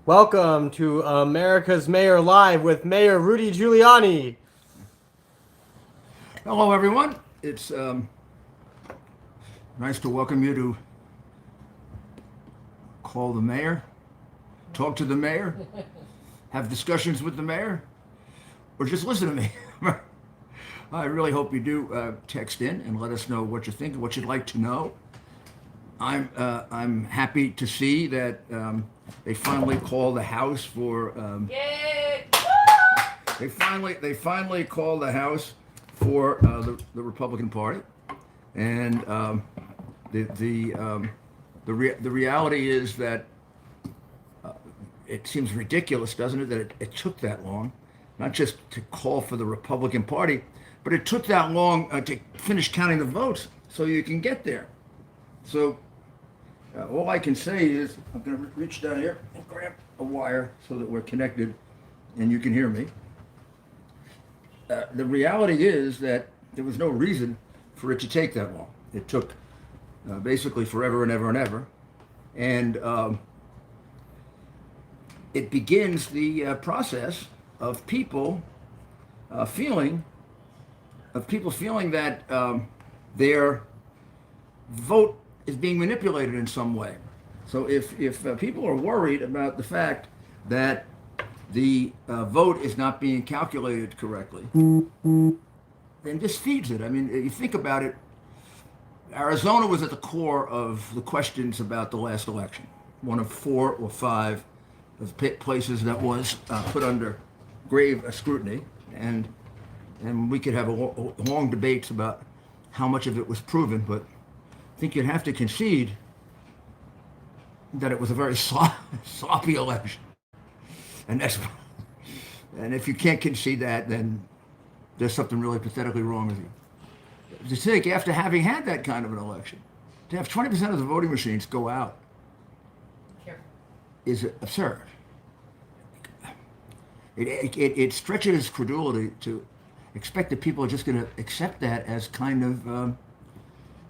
Welcome to America's Mayor Live with Mayor Rudy Giuliani. Hello, everyone. It's nice to welcome you to call the mayor, talk to the mayor, have discussions with the mayor, or just listen to me. I really hope you do text in and let us know what you think, what you'd like to know. I'm happy to see that they finally called the House for. They finally called the House for the Republican Party, and the reality is that it seems ridiculous, doesn't it, that it took that long, not just to call for the Republican Party, but it took that long to finish counting the votes so you can get there. So all I can say is I'm going to reach down here and grab a wire so that we're connected and you can hear me. The reality is that there was no reason for it to take that long. It took basically forever and ever and ever. And it begins the process of people feeling that their vote is being manipulated in some way. So if people are worried about the fact that the vote is not being calculated correctly, then this feeds it. I mean, you think about it, Arizona was at the core of the questions about the last election. One of 4 or 5 of places that was put under grave scrutiny, and we could have long debates about how much of it was proven, but I think you'd have to concede that it was a very sloppy election. And if you can't concede that, then there's something really pathetically wrong with you. To think, after having had that kind of an election, to have 20% of the voting machines go out is absurd. It stretches credulity to expect that people are just going to accept that as kind of,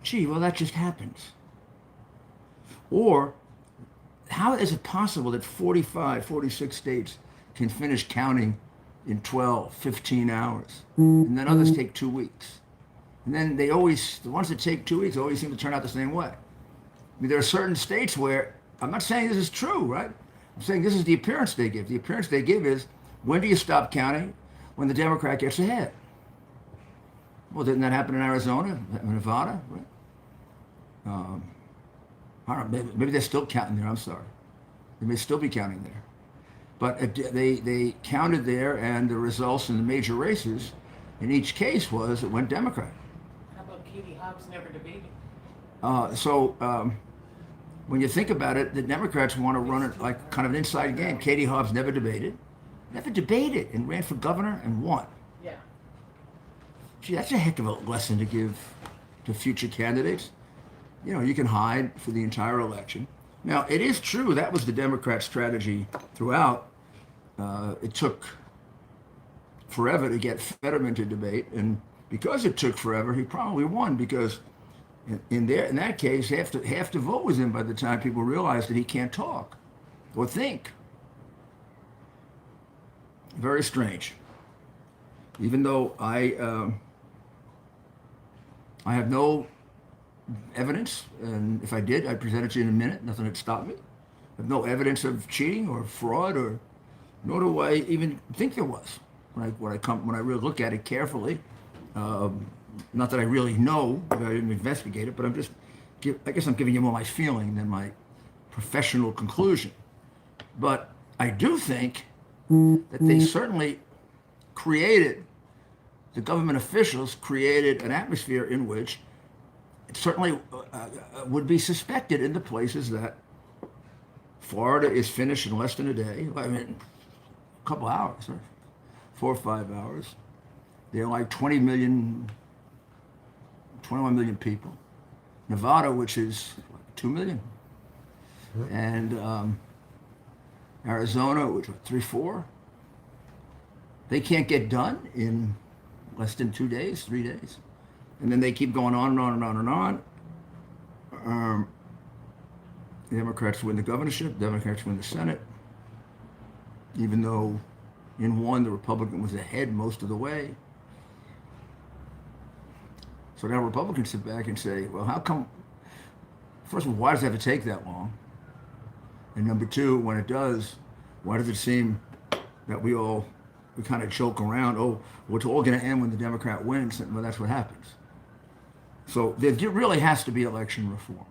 gee, well, that just happens. Or how is it possible that 45, 46 states can finish counting in 12, 15 hours, and then others take 2 weeks? And then the ones that take 2 weeks always seem to turn out the same way. I mean, there are certain states where, I'm not saying this is true, right? I'm saying this is the appearance they give. The appearance they give is, when do you stop counting? When the Democrat gets ahead. Well, didn't that happen in Arizona, Nevada? Right? I don't know, maybe they're still counting there, I'm sorry. They may still be counting there. But they counted there, and the results in the major races in each case was it went Democrat. How about Katie Hobbs never debated? When you think about it, the Democrats want to run it like kind of an inside game. Katie Hobbs never debated, and ran for governor and won. Yeah. Gee, that's a heck of a lesson to give to future candidates. You know, you can hide for the entire election. Now, it is true that was the Democrat strategy throughout. It took forever to get Fetterman to debate, and because it took forever, he probably won, because in that case, half the vote was in by the time people realized that he can't talk or think. Very strange. Even though I have no evidence, and if I did, I'd present it to you in a minute. Nothing would stop me. I have no evidence of cheating or fraud, nor do I even think there was. When I really look at it carefully, not that I really know, I didn't investigate it, but I guess I'm giving you more my feeling than my professional conclusion. But I do think that they certainly the government officials created an atmosphere in which it certainly would be suspected in the places that Florida is finished in less than a day. I mean, a couple hours, right? 4 or 5 hours. There are like 21 million people. Nevada, which is 2 million. And Arizona, which was 3, 4. They can't get done in less than 2 days, 3 days. And then they keep going on and on and on and on. The Democrats win the governorship, Democrats win the Senate. even though in one the Republican was ahead most of the way. So now Republicans sit back and say, well, how come, first of all, why does it have to take that long? And number two, when it does, why does it seem that we kind of joke around, oh, well, it's all going to end when the Democrat wins, and well, that's what happens. So there really has to be election reform.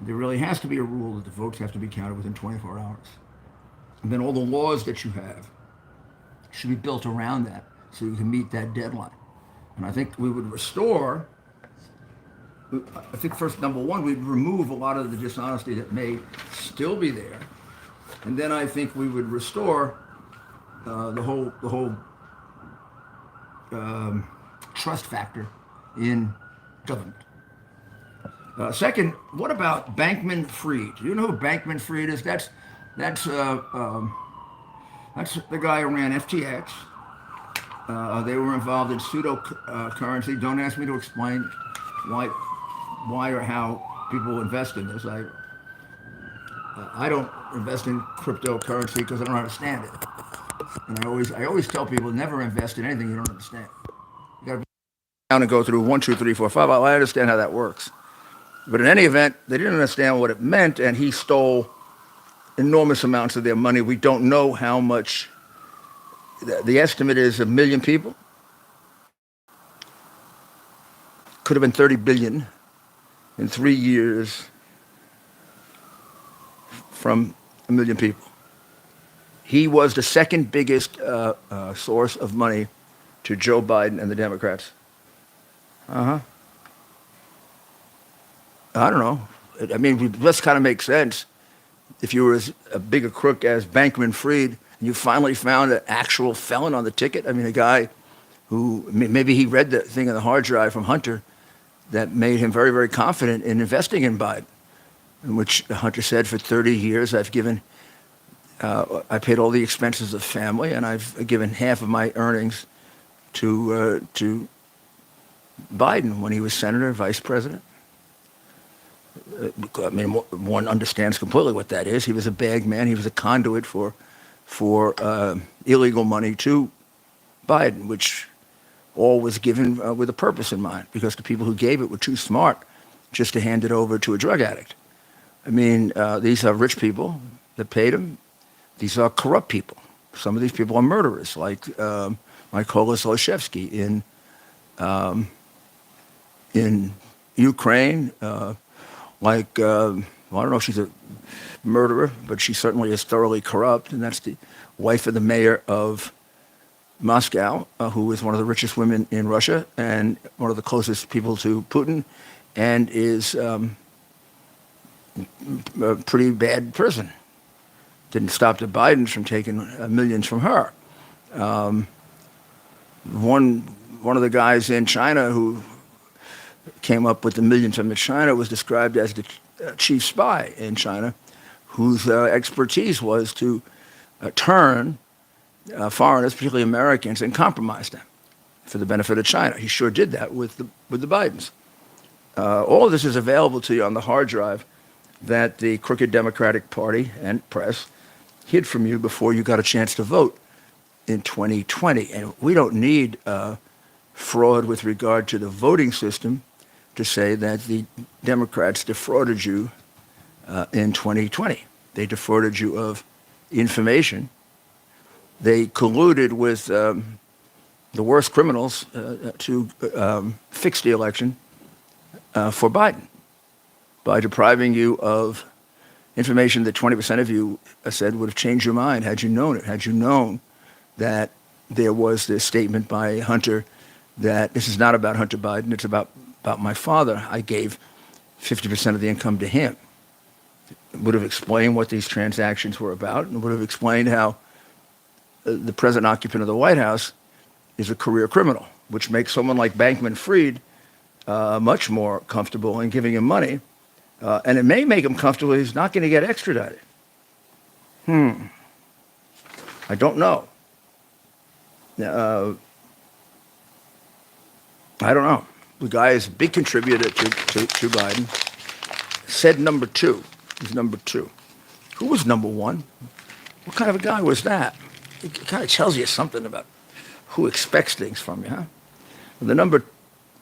There really has to be a rule that the votes have to be counted within 24 hours. And then all the laws that you have should be built around that so you can meet that deadline. And I think we would restore, I think first, number one, we'd remove a lot of the dishonesty that may still be there. And then I think we would restore the whole trust factor in government. Second, what about Bankman-Fried? Do you know who Bankman-Fried is? That's the guy who ran FTX. They were involved in pseudo currency. Don't ask me to explain why or how people invest in this. I don't invest in cryptocurrency because I don't understand it. And I always tell people never invest in anything you don't understand. You got to be down and go through 1, 2, 3, 4, 5. I understand how that works. But in any event, they didn't understand what it meant, and he stole enormous amounts of their money. We don't know how much. The estimate is 1 million people. Could have been 30 billion in 3 years from 1 million people. He was the second biggest source of money to Joe Biden and the Democrats. I don't know. I mean, this kind of makes sense. If you were as big a crook as Bankman-Fried, and you finally found an actual felon on the ticket, I mean, a guy who maybe he read the thing on the hard drive from Hunter that made him very, very confident in investing in Biden, in which Hunter said, for 30 years, I paid all the expenses of family, and I've given half of my earnings to Biden when he was senator, vice president. I mean, one understands completely what that is. He was a bag man. He was a conduit for illegal money to Biden, which all was given with a purpose in mind, because the people who gave it were too smart just to hand it over to a drug addict. I mean, these are rich people that paid him. These are corrupt people. Some of these people are murderers, like Mykola Zlochevsky in Ukraine. I don't know if she's a murderer, but she certainly is thoroughly corrupt, and that's the wife of the mayor of Moscow, who is one of the richest women in Russia and one of the closest people to Putin, and is a pretty bad person. Didn't stop the Bidens from taking millions from her. One of the guys in China who came up with the millions from China was described as the chief spy in China, whose expertise was to turn foreigners, particularly Americans, and compromise them for the benefit of China. He sure did that with the Bidens. All of this is available to you on the hard drive that the crooked Democratic Party and press hid from you before you got a chance to vote in 2020. And we don't need fraud with regard to the voting system to say that the Democrats defrauded you in 2020. They defrauded you of information. They colluded with the worst criminals to fix the election for Biden by depriving you of information that 20% of you said would have changed your mind had you known it, had you known that there was this statement by Hunter that this is not about Hunter Biden, it's about my father. I gave 50% of the income to him. It would have explained what these transactions were about, and would have explained how the present occupant of the White House is a career criminal, which makes someone like Bankman-Fried much more comfortable in giving him money. And it may make him comfortable he's not going to get extradited. I don't know. I don't know. The guy is a big contributor to Biden. Said number two. He's number two. Who was number one? What kind of a guy was that? it kind of tells you something about who expects things from you, huh? The number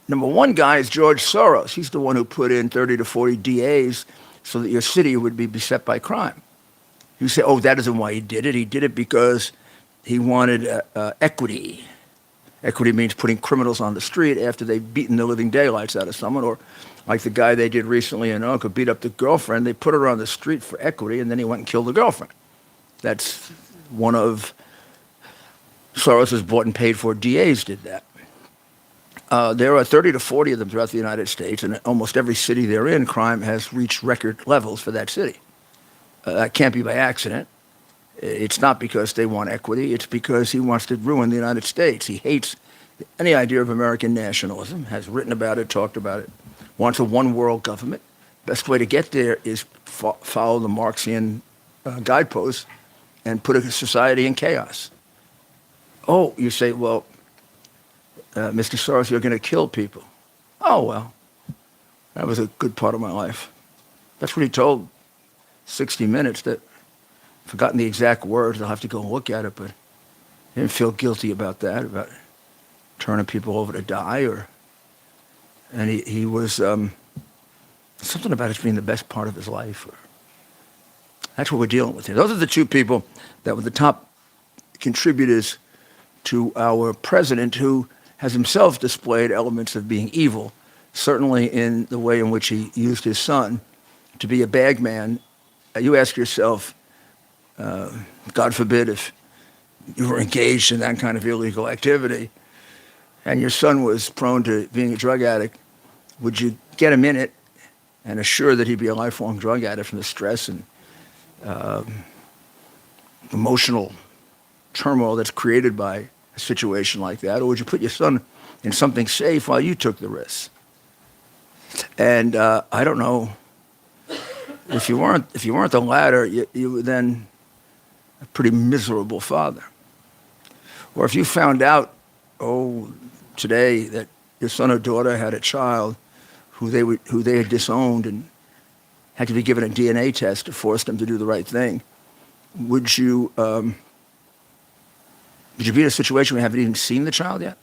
one guy is George Soros. He's the one who put in 30 to 40 DAs so that your city would be beset by crime. You say, oh, that isn't why he did it. He did it because he wanted equity. Equity means putting criminals on the street after they've beaten the living daylights out of someone, or like the guy they did recently in Oka beat up the girlfriend. They put her on the street for equity, and then he went and killed the girlfriend. That's one of Soros's bought and paid for DAs did that. There are 30 to 40 of them throughout the United States, and almost every city they're in, crime has reached record levels for that city. That can't be by accident. It's not because they want equity. It's because he wants to ruin the United States. He hates any idea of American nationalism, has written about it, talked about it, wants a one-world government. Best way to get there is follow the Marxian guideposts and put a society in chaos. Oh, you say, well, Mr. Soros, you're going to kill people. Oh, well, that was a good part of my life. That's what he told 60 Minutes. That I've forgotten the exact words. I'll have to go and look at it, but he didn't feel guilty about that, about turning people over to die. And he was, something about it being the best part of his life. That's what we're dealing with here. Those are the two people that were the top contributors to our president, who has himself displayed elements of being evil, certainly in the way in which he used his son to be a bag man. You ask yourself, God forbid, if you were engaged in that kind of illegal activity and your son was prone to being a drug addict, would you get him in it and assure that he'd be a lifelong drug addict from the stress and emotional turmoil that's created by a situation like that? Or would you put your son in something safe while you took the risk? And I don't know, if you weren't the latter, you were then a pretty miserable father. Or if you found out, today that your son or daughter had a child who they had disowned and had to be given a DNA test to force them to do the right thing, would you be in a situation where you haven't even seen the child yet?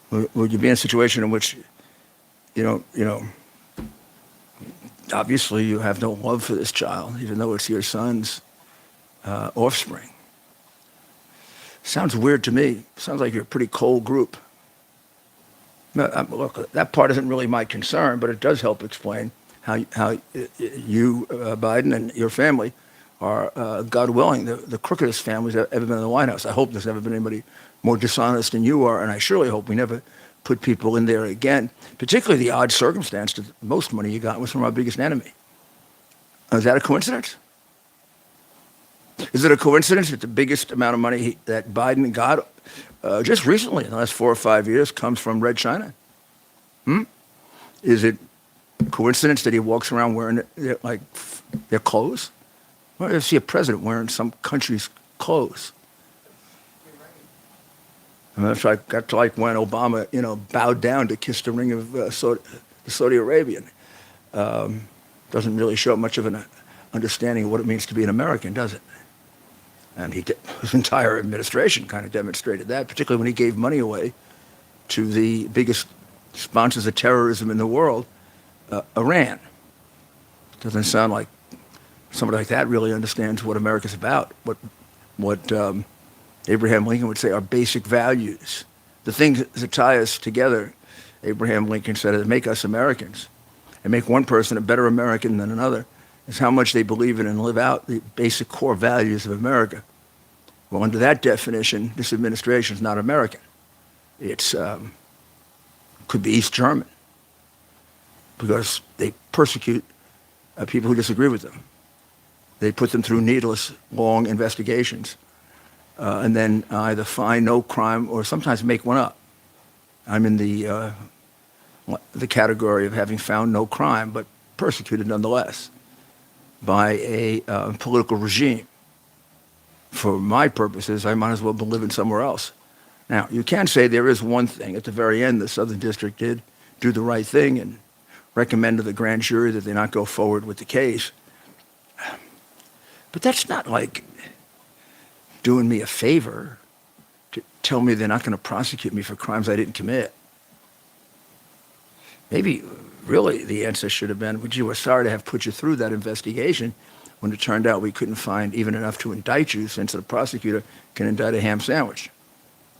Would you be in a situation in which, obviously you have no love for this child, even though it's your son's offspring? Sounds weird to me. Sounds like you're a pretty cold group. Look, that part isn't really my concern, but it does help explain how you, Biden, and your family are, God willing, the crookedest families that have ever been in the White House. I hope there's never been anybody more dishonest than you are, and I surely hope we never put people in there again, particularly the odd circumstance that most money you got was from our biggest enemy. Is that a coincidence? Is it a coincidence that the biggest amount of money that Biden got just recently, in the last 4 or 5 years, comes from Red China? Is it a coincidence that he walks around wearing their clothes? Why do you see a president wearing some country's clothes? And that's like when Obama, bowed down to kiss the ring of the Saudi Arabian. Doesn't really show much of an understanding of what it means to be an American, does it? And his entire administration kind of demonstrated that, particularly when he gave money away to the biggest sponsors of terrorism in the world, Iran. Doesn't sound like somebody like that really understands what America's about, what Abraham Lincoln would say are basic values. The things that tie us together, Abraham Lincoln said, that make us Americans and make one person a better American than another is how much they believe in and live out the basic core values of America. Well, under that definition, this administration is not American. It's could be East German, because they persecute people who disagree with them. They put them through needless, long investigations, and then either find no crime or sometimes make one up. I'm in the category of having found no crime, but persecuted nonetheless by a political regime. For my purposes, I might as well be living somewhere else. Now, you can say there is one thing. At the very end, the Southern District did do the right thing and recommend to the grand jury that they not go forward with the case. But that's not like, doing me a favor to tell me they're not going to prosecute me for crimes I didn't commit. Maybe really the answer should have been, "Gee, we're sorry to have put you through that investigation when it turned out we couldn't find even enough to indict you, since the prosecutor can indict a ham sandwich."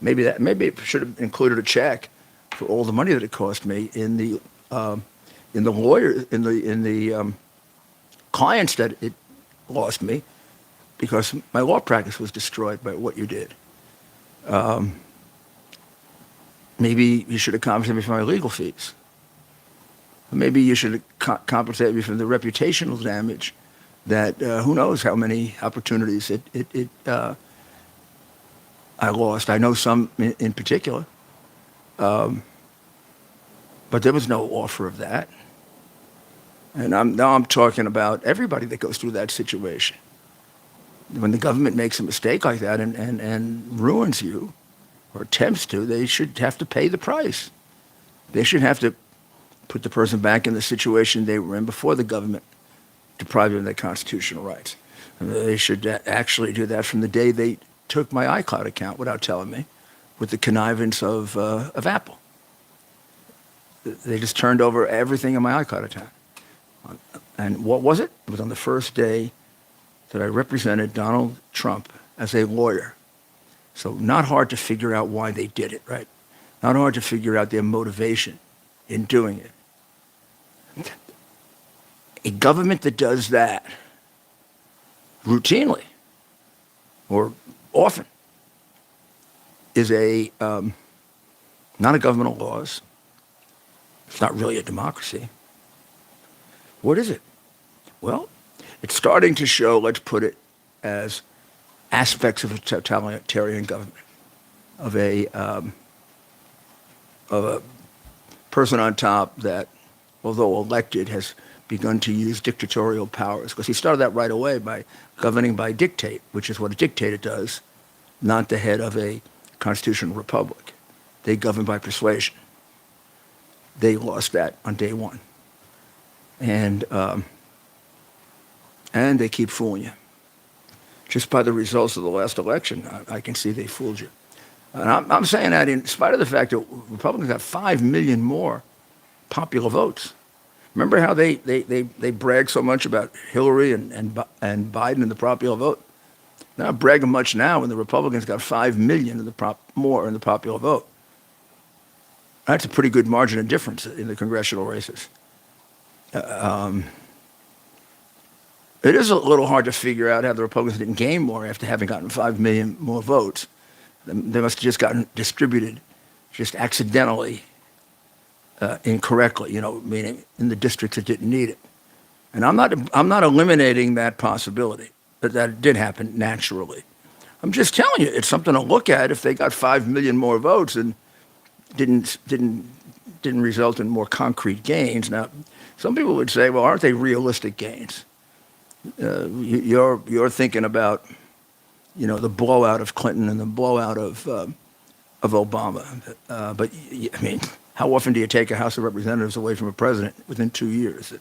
Maybe it should have included a check for all the money that it cost me in the clients that it lost me, because my law practice was destroyed by what you did. Maybe you should have compensated me for my legal fees. Maybe you should have compensated me for the reputational damage that who knows how many opportunities I lost. I know some in particular, but there was no offer of that. And now I'm talking about everybody that goes through that situation. When the government makes a mistake like that and ruins you, or attempts to, they should have to pay the price. They should have to put the person back in the situation they were in before the government deprived them of their constitutional rights. They should actually do that from the day they took my iCloud account without telling me, with the connivance of Apple. They just turned over everything in my iCloud account. And what was it? It was on the first day that I represented Donald Trump as a lawyer. So not hard to figure out why they did it, right? Not hard to figure out their motivation in doing it. A government that does that routinely or often is not a government of laws. It's not really a democracy. What is it? Well, it's starting to show, let's put it as aspects of a totalitarian government, of a person on top that, although elected, has begun to use dictatorial powers. Because he started that right away by governing by dictate, which is what a dictator does, not the head of a constitutional republic. They govern by persuasion. They lost that on day one. And they keep fooling you. Just by the results of the last election, I can see they fooled you. And I'm saying that in spite of the fact that Republicans got 5 million more popular votes. Remember how they brag so much about Hillary and Biden in the popular vote? They're not bragging much now when the Republicans got 5 million more in the popular vote. That's a pretty good margin of difference in the congressional races. It is a little hard to figure out how the Republicans didn't gain more after having gotten 5 million more votes. They must have just gotten distributed just accidentally, incorrectly, meaning in the districts that didn't need it. And I'm not eliminating that possibility, but that did happen naturally. I'm just telling you, it's something to look at. If they got 5 million more votes and didn't result in more concrete gains. Now, some people would say, well, aren't they realistic gains? You're thinking about, the blowout of Clinton and the blowout of Obama. But I mean, how often do you take a House of Representatives away from a president within 2 years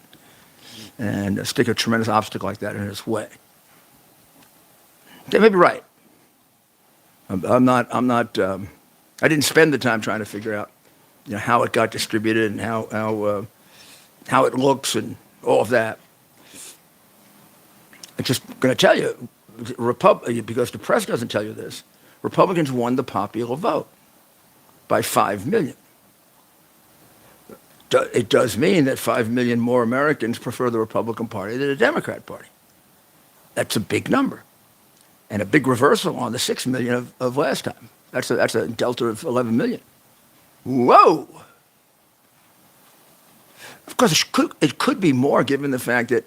and stick a tremendous obstacle like that in his way? They may be right. I didn't spend the time trying to figure out, how it got distributed and how it looks and all of that. I'm just going to tell you, because the press doesn't tell you this, Republicans won the popular vote by 5 million. It does mean that 5 million more Americans prefer the Republican Party than the Democrat Party. That's a big number, and a big reversal on the 6 million of last time. That's a delta of 11 million. Whoa! Of course, it could be more, given the fact that,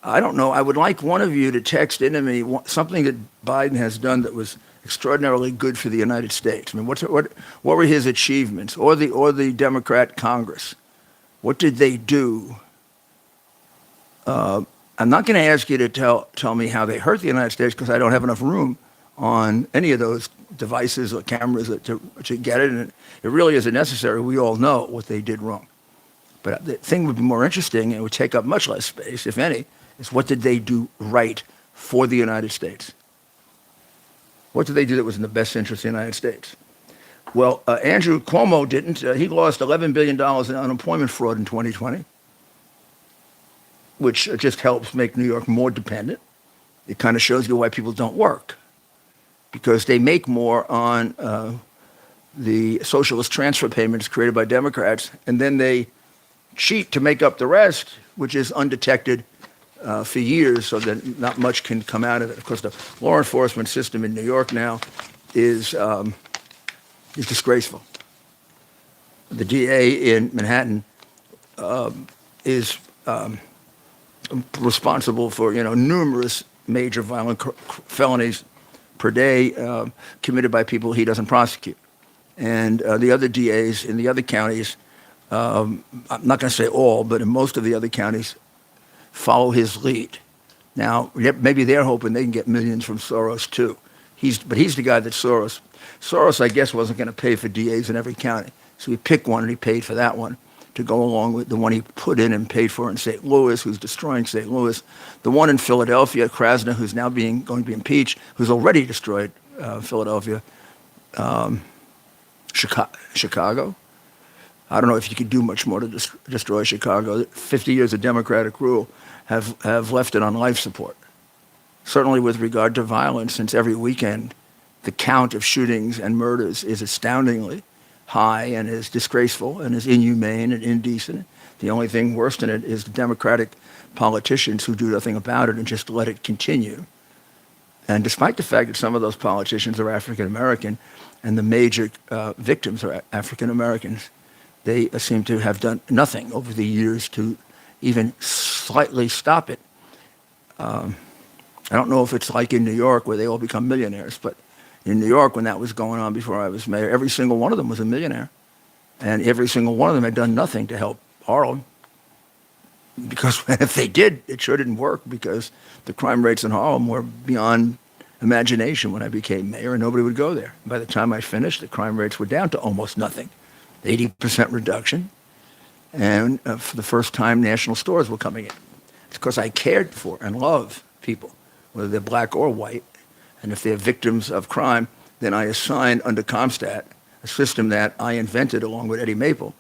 I don't know, I would like one of you to text into me something that Biden has done that was extraordinarily good for the United States. I mean, what were his achievements, or the Democrat Congress? What did they do? I'm not going to ask you to tell me how they hurt the United States, because I don't have enough room on any of those devices or cameras to get it, and it really isn't necessary. We all know what they did wrong. But the thing would be more interesting, and it would take up much less space, if any, is what did they do right for the United States? What did they do that was in the best interest of the United States? Well, Andrew Cuomo didn't. He lost $11 billion in unemployment fraud in 2020, which just helps make New York more dependent. It kind of shows you why people don't work, because they make more on the socialist transfer payments created by Democrats, and then they cheat to make up the rest, which is undetected for years, so that not much can come out of it. Of course, the law enforcement system in New York now is disgraceful. The DA in Manhattan is responsible for numerous major violent felonies per day committed by people he doesn't prosecute. And the other DAs in the other counties, I'm not going to say all, but in most of the other counties, follow his lead. Now, maybe they're hoping they can get millions from Soros too. But he's the guy that Soros, I guess, wasn't going to pay for DAs in every county. So he picked one and he paid for that one to go along with the one he put in and paid for in St. Louis, who's destroying St. Louis. The one in Philadelphia, Krasner, who's now going to be impeached, who's already destroyed Philadelphia. Chicago. I don't know if you could do much more to destroy Chicago. 50 years of Democratic rule have left it on life support. Certainly with regard to violence, since every weekend the count of shootings and murders is astoundingly high and is disgraceful and is inhumane and indecent. The only thing worse than it is the Democratic politicians who do nothing about it and just let it continue. And despite the fact that some of those politicians are African American and the major victims are African Americans, they seem to have done nothing over the years to even slightly stop it. I don't know if it's like in New York where they all become millionaires, but in New York, when that was going on before I was mayor, every single one of them was a millionaire. And every single one of them had done nothing to help Harlem. Because if they did, it sure didn't work, because the crime rates in Harlem were beyond imagination when I became mayor, and nobody would go there. By the time I finished, the crime rates were down to almost nothing, 80% reduction. And for the first time, national stores were coming in. It's because I cared for and love people, whether they're black or white. And if they're victims of crime, then I assigned under CompStat, a system that I invented along with Eddie Maple.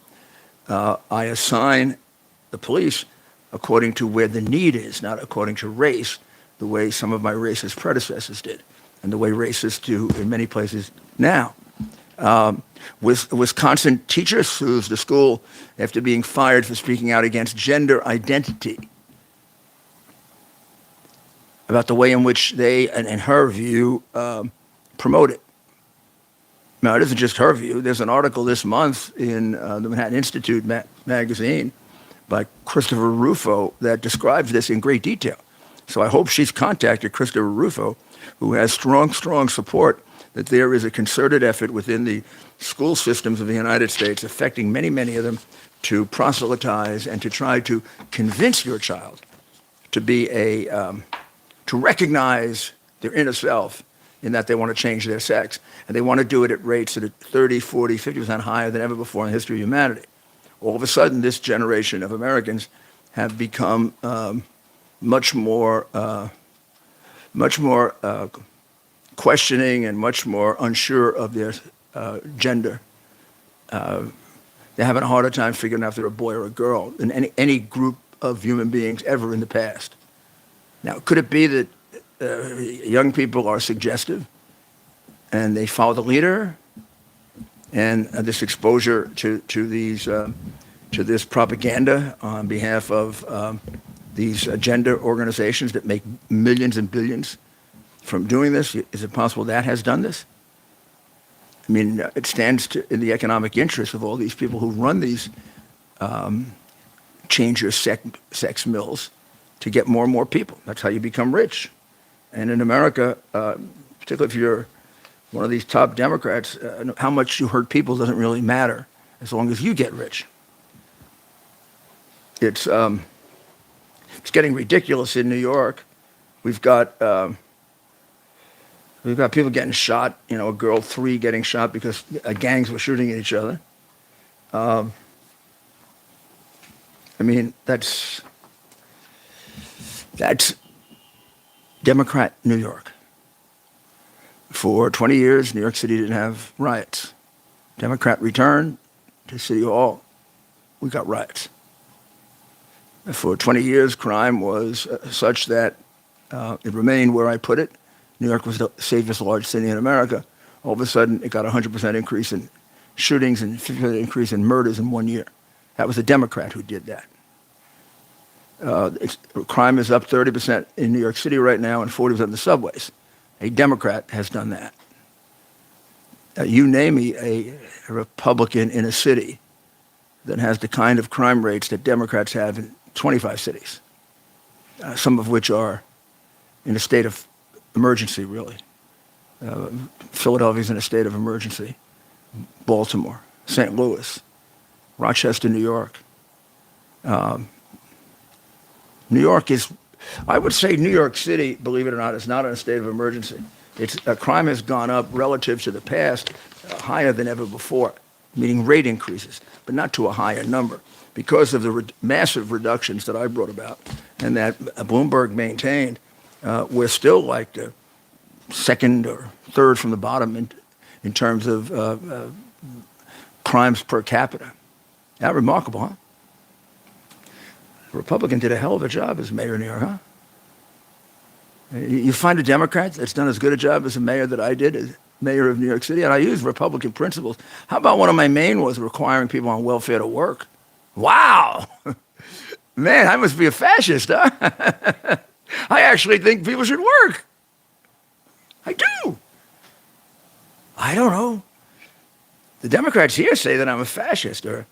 I assign the police according to where the need is, not according to race, the way some of my racist predecessors did, and the way racists do in many places now. Wisconsin teacher sues the school after being fired for speaking out against gender identity, about the way in which they, and in her view, promote it. Now, it isn't just her view. There's an article this month in the Manhattan Institute magazine by Christopher Rufo that describes this in great detail. So I hope she's contacted Christopher Rufo, who has strong, strong support that there is a concerted effort within the school systems of the United States, affecting many, many of them, to proselytize and to try to convince your child to be to recognize their inner self in that they want to change their sex. And they want to do it at rates that are 30, 40, 50% higher than ever before in the history of humanity. All of a sudden, this generation of Americans have become much more questioning and much more unsure of their gender. They're having a harder time figuring out if they're a boy or a girl than any group of human beings ever in the past. Now, could it be that young people are suggestive and they follow the leader, and this exposure to this propaganda on behalf of these gender organizations that make millions and billions from doing this? Is it possible that has done this? I mean, it stands in the economic interest of all these people who run these change your sex mills to get more and more people. That's how you become rich. And in America, particularly if you're one of these top Democrats, how much you hurt people doesn't really matter as long as you get rich. It's getting ridiculous in New York. We've got people getting shot. A girl 3 getting shot because gangs were shooting at each other. I mean, that's Democrat New York. For 20 years, New York City didn't have riots. Democrat returned to City Hall, we got riots. For 20 years, crime was such that it remained where I put it. New York was the safest large city in America. All of a sudden, it got a 100% increase in shootings and 50% increase in murders in 1 year. That was a Democrat who did that. Crime is up 30% in New York City right now and 40% in the subways. A Democrat has done that. You name me a Republican in a city that has the kind of crime rates that Democrats have in 25 cities, some of which are in a state of emergency, really. Philadelphia's in a state of emergency. Baltimore, St. Louis, Rochester, New York. New York is, I would say New York City, believe it or not, is not in a state of emergency. Crime has gone up relative to the past higher than ever before, meaning rate increases, but not to a higher number because of the massive reductions that I brought about and that Bloomberg maintained. We're still like the second or third from the bottom in terms of crimes per capita. That remarkable, huh? The Republican did a hell of a job as mayor of New York, huh? You find a Democrat that's done as good a job as a mayor that I did as mayor of New York City, and I used Republican principles. How about one of my main was requiring people on welfare to work? Wow! Man, I must be a fascist, huh? I actually think people should work. I do. I don't know. The Democrats here say that I'm a fascist, or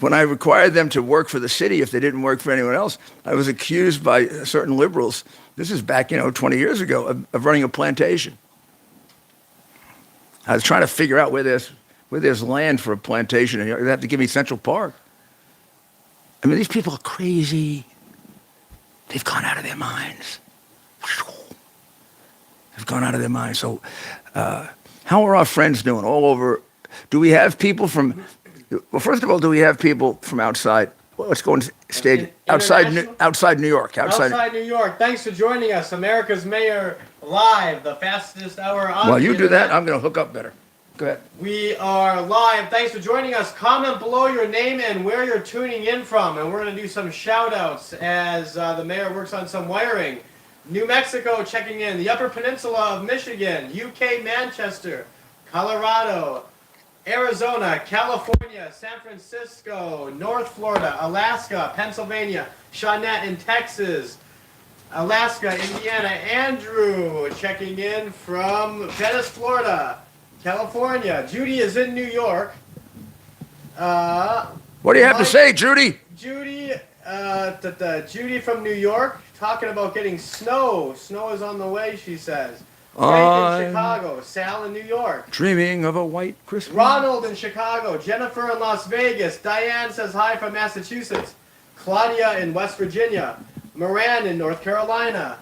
when I required them to work for the city if they didn't work for anyone else, I was accused by certain liberals, this is back, 20 years ago, of running a plantation. I was trying to figure out where there's land for a plantation, and they have to give me Central Park. I mean, these people are crazy. They've gone out of their minds. They've gone out of their minds. So how are our friends doing all over? Do we have people from, well, first of all, do we have people from outside? Well, let's go and stay outside New York. Outside New York. Thanks for joining us. America's Mayor Live, the fastest hour on While you the do internet. that, I'm going to hook up better. Go ahead. We are live. Thanks for joining us. Comment below your name and where you're tuning in from. And we're going to do some shout outs as the mayor works on some wiring. New Mexico checking in. The Upper Peninsula of Michigan. UK Manchester. Colorado. Arizona. California. San Francisco. North Florida. Alaska. Pennsylvania. Shawnette in Texas. Alaska. Indiana. Andrew checking in from Venice, Florida. California. Judy is in New York. What do you have to say, Judy? Judy from New York, talking about getting snow. Snow is on the way, she says. Frank in Chicago. Sal in New York. Dreaming of a white Christmas. Ronald in Chicago. Jennifer in Las Vegas. Diane says hi from Massachusetts. Claudia in West Virginia. Moran in North Carolina.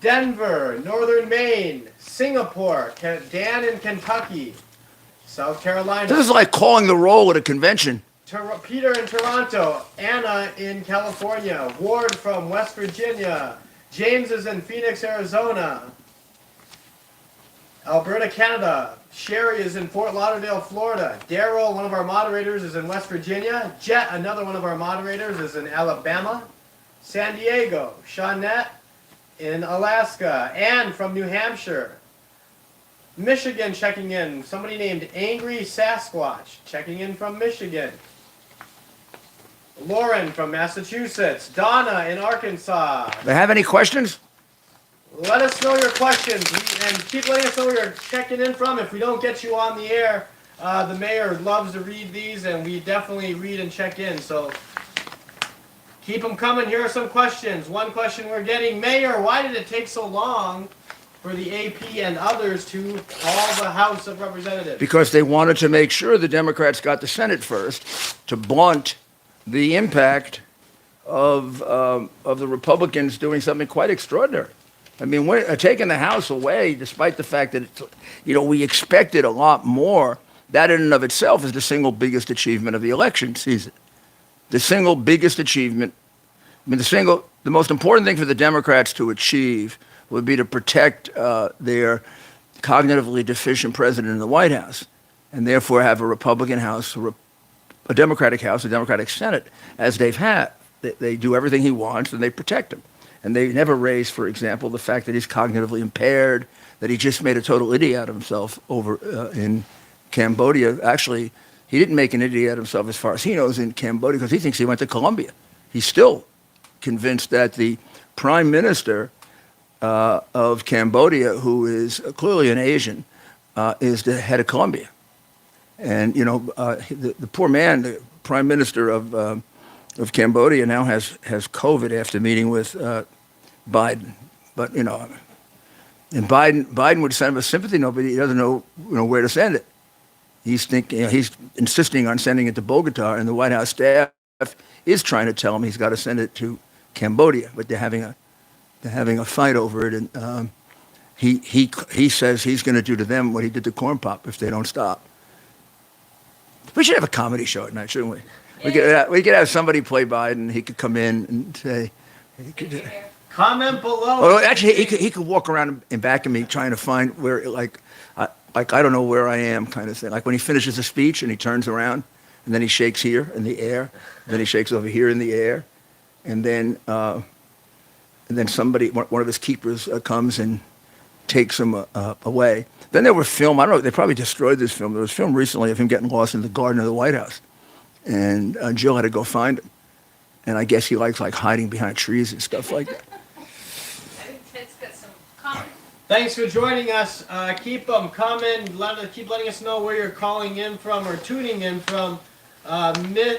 Denver, Northern Maine, Singapore, Dan in Kentucky, South Carolina. This is like calling the roll at a convention. Peter in Toronto, Anna in California, Ward from West Virginia, James is in Phoenix, Arizona, Alberta, Canada, Sherry is in Fort Lauderdale, Florida, Daryl, one of our moderators, is in West Virginia, Jet, another one of our moderators, is in Alabama, San Diego, Shawnette in Alaska, Anne from New Hampshire, Michigan checking in, somebody named Angry Sasquatch checking in from Michigan, Lauren from Massachusetts, Donna in Arkansas. Do they have any questions? Let us know your questions and keep letting us know where you're checking in from. If we don't get you on the air, the mayor loves to read these, and we definitely read and check in. So keep them coming. Here are some questions. One question we're getting: Mayor, why did it take so long for the AP and others to call the House of Representatives? Because they wanted to make sure the Democrats got the Senate first to blunt the impact of the Republicans doing something quite extraordinary. I mean, we're taking the House away, despite the fact that we expected a lot more. That in and of itself is the single biggest achievement of the election season. The single biggest achievement. I mean, the most important thing for the Democrats to achieve would be to protect their cognitively deficient president in the White House, and therefore have a Republican House, a Democratic House, a Democratic Senate, as they've had. They do everything he wants, and they protect him. And they never raise, for example, the fact that he's cognitively impaired, that he just made a total idiot out of himself over in Cambodia. Actually, he didn't make an idiot out of himself as far as he knows in Cambodia because he thinks he went to Colombia. He's still convinced that the prime minister of Cambodia, who is clearly an Asian, is the head of Colombia. And, the poor man, the prime minister of Cambodia now has COVID after meeting with Biden. But, and Biden would send him a sympathy note, but he doesn't know, where to send it. He's insisting on sending it to Bogota, and the White House staff is trying to tell him he's got to send it to Cambodia, but they're having a fight over it, and he says he's going to do to them what he did to Corn Pop if they don't stop. We should have a comedy show at night, shouldn't we? We could have somebody play Biden. He could come in and say. Comment below. Oh, actually, he could walk around in back of me trying to find where, I don't know where I am, kind of thing. Like when he finishes a speech and he turns around, and then he shakes here in the air, and then he shakes over here in the air, and then somebody, one of his keepers, comes and takes him away. Then there were film. I don't know. They probably destroyed this film. There was film recently of him getting lost in the garden of the White House, and Jill had to go find him. And I guess he likes hiding behind trees and stuff like that. I think Ted's got some comments. Thanks for joining us. Keep them coming. Keep letting us know where you're calling in from or tuning in from.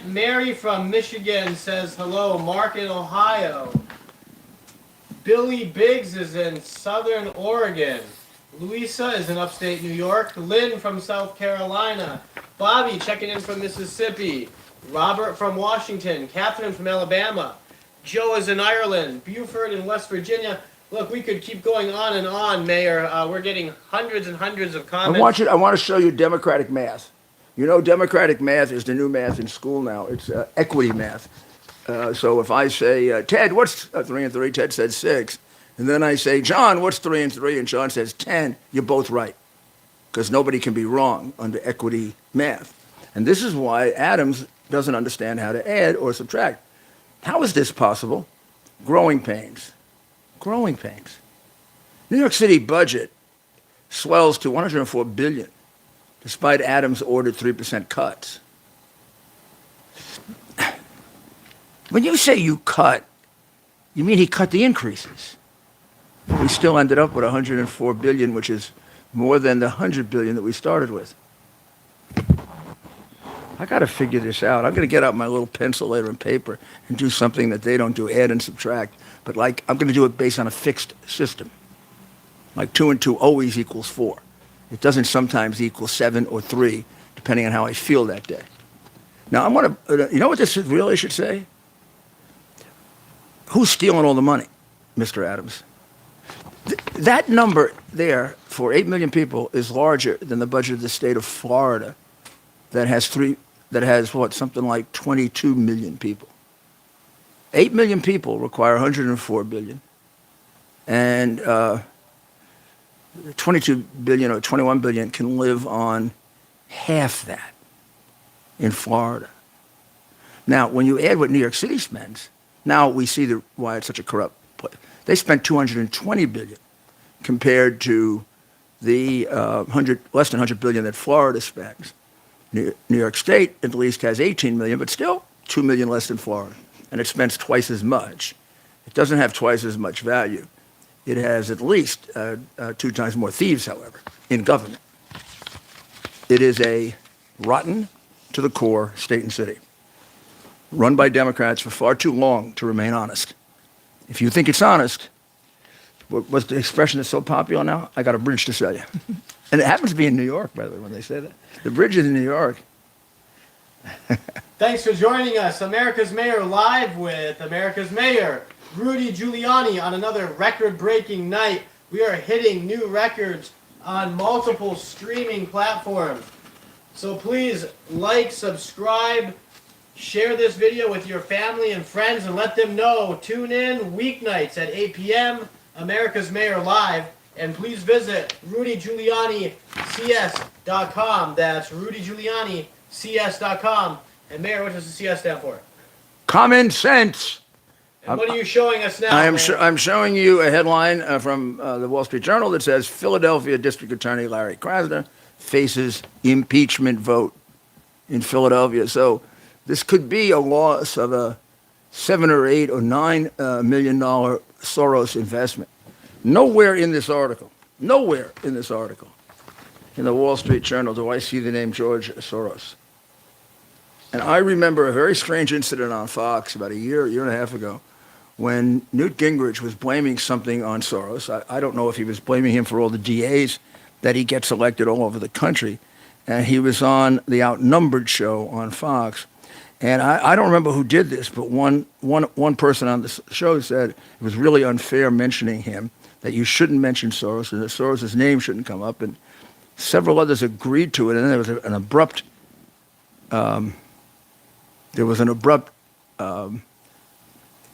Mary from Michigan says hello. Mark in Ohio. Billy Biggs is in Southern Oregon. Louisa is in upstate New York. Lynn from South Carolina. Bobby checking in from Mississippi. Robert from Washington. Catherine from Alabama. Joe is in Ireland. Buford in West Virginia. Look, we could keep going on and on, Mayor. We're getting hundreds and hundreds of comments. I want to show you democratic math. Democratic math is the new math in school now. It's equity math. So if I say, Ted, what's 3 and 3? Ted said 6. And then I say, John, what's 3 and 3? And John says 10. You're both right. Because nobody can be wrong under equity math. And this is why Adams doesn't understand how to add or subtract. How is this possible? Growing pains. Growing pains. New York City budget swells to $104 billion, despite Adams' ordered 3% cuts. When you say you cut, you mean he cut the increases. We still ended up with $104 billion, which is more than the $100 billion that we started with. I got to figure this out. I'm going to get out my little pencil later and paper and do something that they don't do, add and subtract. But I'm going to do it based on a fixed system. Like 2 and 2 always equals 4. It doesn't sometimes equal 7 or 3, depending on how I feel that day. Now, I want to, you know what this really should say? Who's stealing all the money, Mr. Adams? That number there for 8 million people is larger than the budget of the state of Florida that has something like 22 million people. 8 million people require 104 billion. And 22 billion or 21 billion can live on half that in Florida. Now, when you add what New York City spends, now we see why it's such a corrupt place. They spent 220 billion compared to the less than 100 billion that Florida spends. New York State at least has 18 million, but still 2 million less than Florida, and it spends twice as much. It doesn't have twice as much value. It has at least 2 times more thieves, however, in government. It is a rotten to the core state and city, run by Democrats for far too long to remain honest. If you think it's honest, what's the expression that's so popular now? I got a bridge to sell you. And it happens to be in New York, by the way, when they say that. The bridge is in New York. Thanks for joining us. America's Mayor live with America's Mayor, Rudy Giuliani, on another record-breaking night. We are hitting new records on multiple streaming platforms. So please like, subscribe, share this video with your family and friends, and let them know. Tune in weeknights at 8 p.m. America's Mayor Live. And please visit RudyGiulianiCS.com. That's RudyGiulianiCS.com. And Mayor, what does the CS stand for? Common sense. And what are you showing us now? I'm showing you a headline from the Wall Street Journal that says Philadelphia District Attorney Larry Krasner faces impeachment vote in Philadelphia. So this could be a loss of a $7 or $8 or $9 million Soros investment. Nowhere in this article in the Wall Street Journal do I see the name George Soros. And I remember a very strange incident on Fox about a year and a half ago when Newt Gingrich was blaming something on Soros. I don't know if he was blaming him for all the DAs that he gets elected all over the country. And he was on the Outnumbered show on Fox. And I don't remember who did this, but one person on the show said it was really unfair mentioning him, that you shouldn't mention Soros, and that Soros' name shouldn't come up. And several others agreed to it, and then there was an abrupt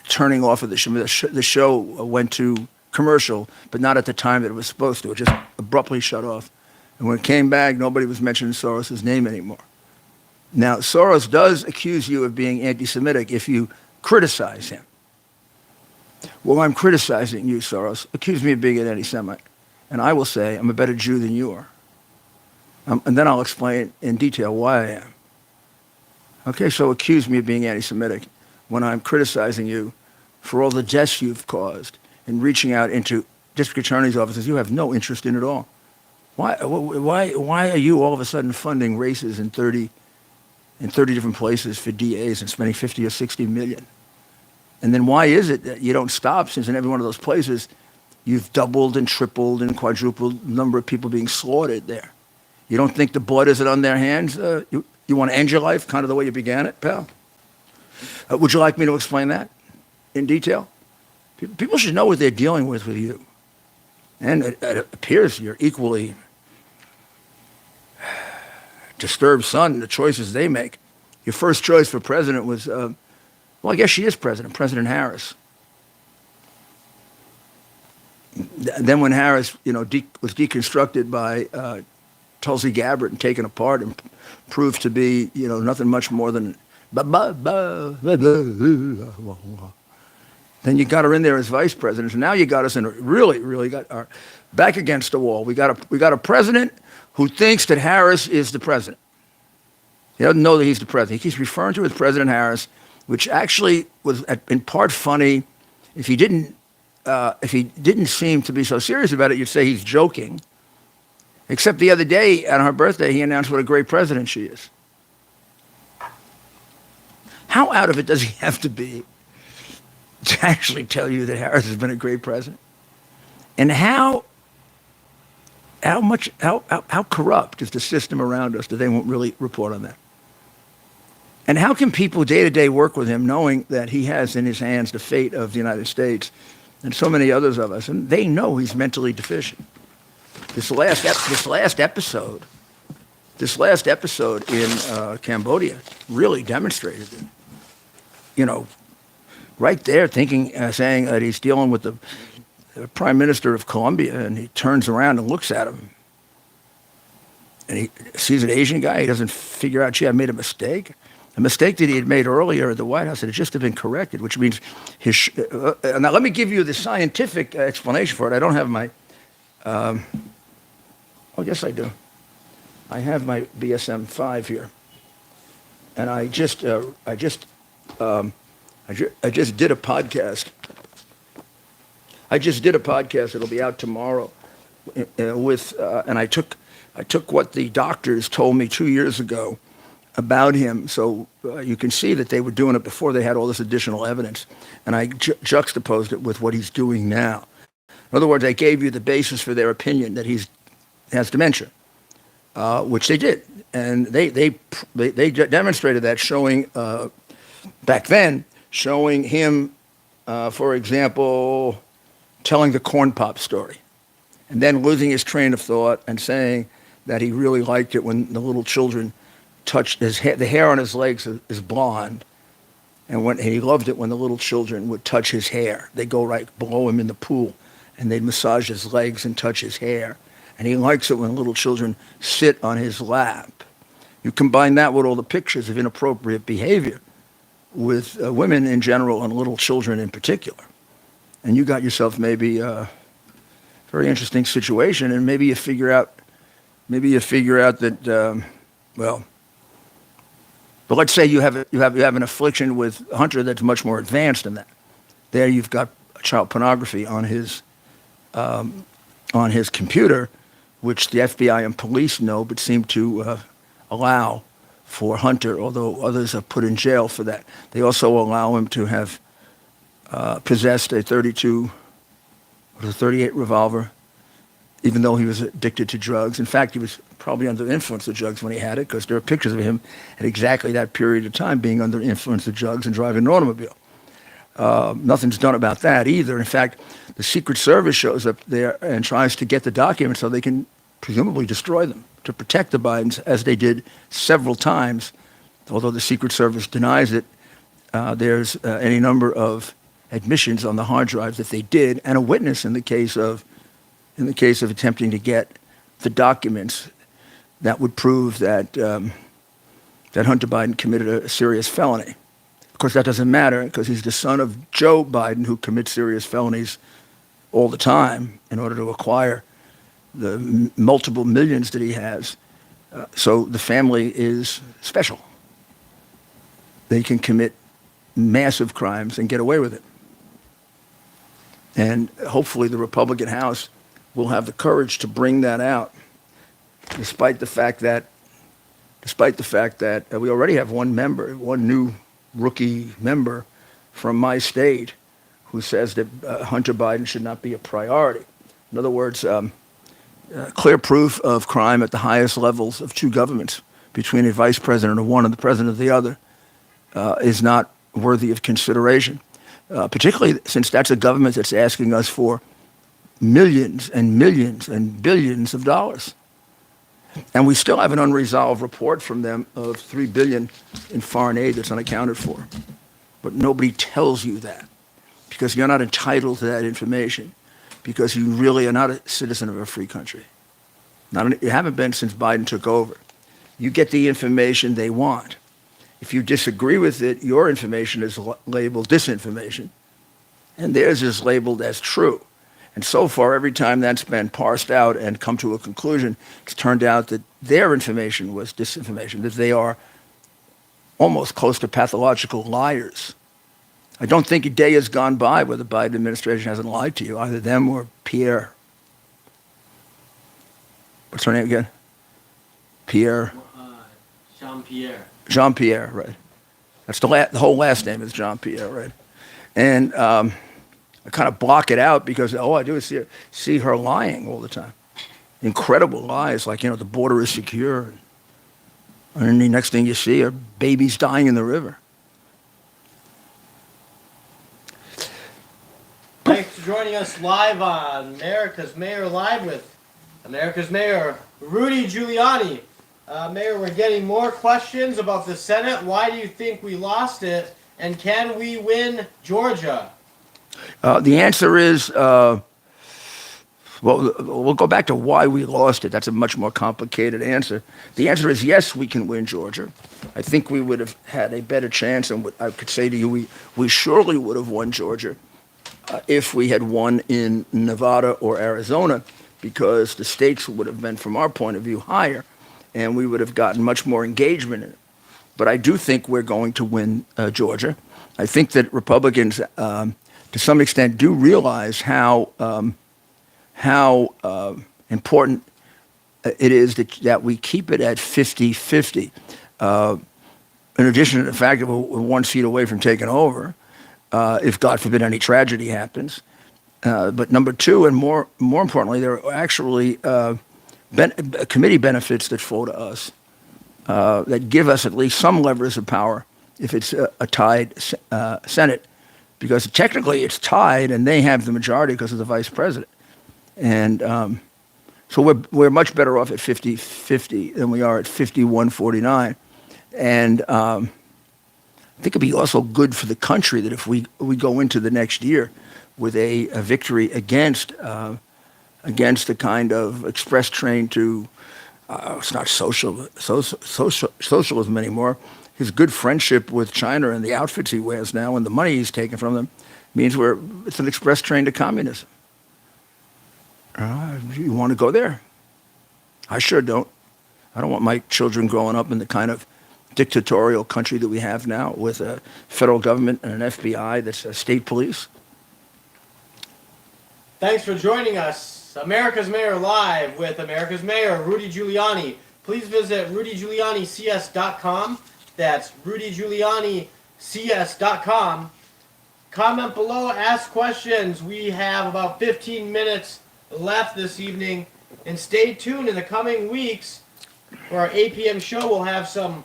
turning off of the show. The show went to commercial, but not at the time that it was supposed to. It just abruptly shut off. And when it came back, nobody was mentioning Soros' name anymore. Now, Soros does accuse you of being anti-Semitic if you criticize him. Well, I'm criticizing you, Soros. Accuse me of being an anti-Semite. And I will say I'm a better Jew than you are. And then I'll explain in detail why I am. Okay, so accuse me of being anti-Semitic when I'm criticizing you for all the deaths you've caused and reaching out into district attorney's offices you have no interest in at all. Why are you all of a sudden funding races in 30 different places for DAs and spending 50 or 60 million? And then why is it that you don't stop, since in every one of those places you've doubled and tripled and quadrupled the number of people being slaughtered there? You don't think the blood isn't on their hands? You want to end your life kind of the way you began it, pal? Would you like me to explain that in detail? People should know what they're dealing with you. And it appears you're equally disturbed son in the choices they make. Your first choice for president was, well, I guess she is president, President Harris. Then when Harris, was deconstructed by Tulsi Gabbard and taken apart and proved to be, nothing much more than then you got her in there as vice president. And now you got us in really got our back against the wall. We got a president who thinks that Harris is the president. He doesn't know that he's the president. He keeps referring to her as President Harris, which actually was in part funny. If he didn't seem to be so serious about it, you'd say he's joking. Except the other day, on her birthday, he announced what a great president she is. How out of it does he have to be to actually tell you that Harris has been a great president? And how corrupt is the system around us that they won't really report on that? And how can people day to day work with him knowing that he has in his hands the fate of the United States and so many others of us, and they know he's mentally deficient? This last episode in Cambodia really demonstrated it. Right there, saying that he's dealing with the Prime Minister of Colombia, and he turns around and looks at him, and he sees an Asian guy. He doesn't figure out, gee, I made a mistake. A mistake that he had made earlier at the White House that had just been corrected, which means now let me give you the scientific explanation for it. I don't have my. Oh, yes, I do. I have my BSM-5 here, and I just did a podcast. It'll be out tomorrow. And I took what the doctors told me 2 years ago about him, so you can see that they were doing it before they had all this additional evidence, and I juxtaposed it with what he's doing now. In other words, I gave you the basis for their opinion that he has dementia, which they did, and they demonstrated that, showing back then, showing him, for example, telling the corn pop story, and then losing his train of thought and saying that he really liked it when the little children touched his hair. The hair on his legs is blonde, and he loved it when the little children would touch his hair. They go right below him in the pool, and they'd massage his legs and touch his hair. And he likes it when little children sit on his lap. You combine that with all the pictures of inappropriate behavior with women in general and little children in particular, and you got yourself maybe a very interesting situation. And maybe you figure out that well, but let's say you have an affliction with Hunter that's much more advanced than that. There you've got child pornography on his computer, which the FBI and police know, but seem to allow for Hunter, although others are put in jail for that. They also allow him to have possessed a 32 or a 38 revolver, even though he was addicted to drugs. In fact, he was probably under the influence of drugs when he had it, because there are pictures of him at exactly that period of time being under the influence of drugs and driving an automobile. Nothing's done about that either. In fact, the Secret Service shows up there and tries to get the documents so they can presumably destroy them to protect the Bidens, as they did several times. Although the Secret Service denies it, there's any number of admissions on the hard drives that they did, and a witness in the case of attempting to get the documents that would prove that that Hunter Biden committed a serious felony. Of course, that doesn't matter, because he's the son of Joe Biden, who commits serious felonies all the time in order to acquire the multiple millions that he has. So the family is special. They can commit massive crimes and get away with it. And hopefully the Republican House will have the courage to bring that out, despite the fact that we already have one new rookie member from my state who says that Hunter Biden should not be a priority. In other words, clear proof of crime at the highest levels of two governments, between a vice president of one and the president of the other, is not worthy of consideration, particularly since that's a government that's asking us for millions and millions and billions of dollars. And we still have an unresolved report from them of $3 billion in foreign aid that's unaccounted for. But nobody tells you that, because you're not entitled to that information, because you really are not a citizen of a free country. You haven't been since Biden took over. You get the information they want. If you disagree with it, your information is labeled disinformation, and theirs is labeled as true. And so far, every time that's been parsed out and come to a conclusion, it's turned out that their information was disinformation, that they are almost close to pathological liars. I don't think a day has gone by where the Biden administration hasn't lied to you, either them or Pierre. What's her name again? Pierre? Jean-Pierre. Jean-Pierre, right. That's the whole last name is Jean-Pierre, right? And I kind of block it out, because all I do is see her lying all the time. Incredible lies, like, the border is secure. And the next thing you see are babies dying in the river. Thanks for joining us live on America's Mayor Live with America's Mayor Rudy Giuliani. Mayor, we're getting more questions about the Senate. Why do you think we lost it? And can we win Georgia? The answer is, well, we'll go back to why we lost it. That's a much more complicated answer. The answer is yes, we can win Georgia. I think we would have had a better chance, and I could say to you, we surely would have won Georgia if we had won in Nevada or Arizona, because the stakes would have been, from our point of view, higher, and we would have gotten much more engagement in it. But I do think we're going to win Georgia. I think that Republicans, to some extent, do realize how important it is that we keep it at 50-50. In addition to the fact that we're one seat away from taking over, if God forbid any tragedy happens. But number two, and more importantly, there are actually committee benefits that flow to us that give us at least some levers of power if it's a tied Senate, because technically it's tied and they have the majority because of the vice president. And so we're much better off at 50-50 than we are at 51-49. And I think it'd be also good for the country that if we go into the next year with a victory against the kind of express train to it's not socialism anymore. His good friendship with China and the outfits he wears now and the money he's taken from them means it's an express train to communism. You want to go there? I sure don't. I don't want my children growing up in the kind of dictatorial country that we have now with a federal government and an FBI that's a state police. Thanks for joining us. America's Mayor Live with America's Mayor, Rudy Giuliani. Please visit rudygiulianics.com. That's rudygiulianics.com. Comment below, ask questions. We have about 15 minutes left this evening. And stay tuned in the coming weeks for our 8 p.m. show. We'll have some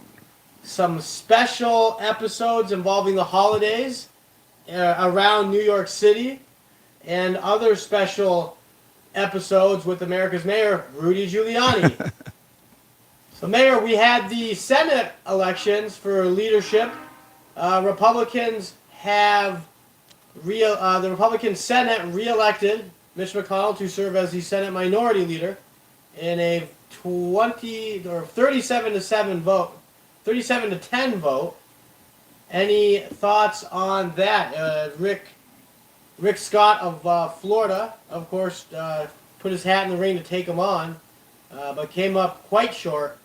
special episodes involving the holidays around New York City and other special episodes with America's Mayor, Rudy Giuliani. So, Mayor, we had the Senate elections for leadership. Republicans have the Republican Senate reelected Mitch McConnell to serve as the Senate Minority Leader in a 37 to 10 vote. Any thoughts on that? Rick Scott of Florida, of course, put his hat in the ring to take him on, but came up quite short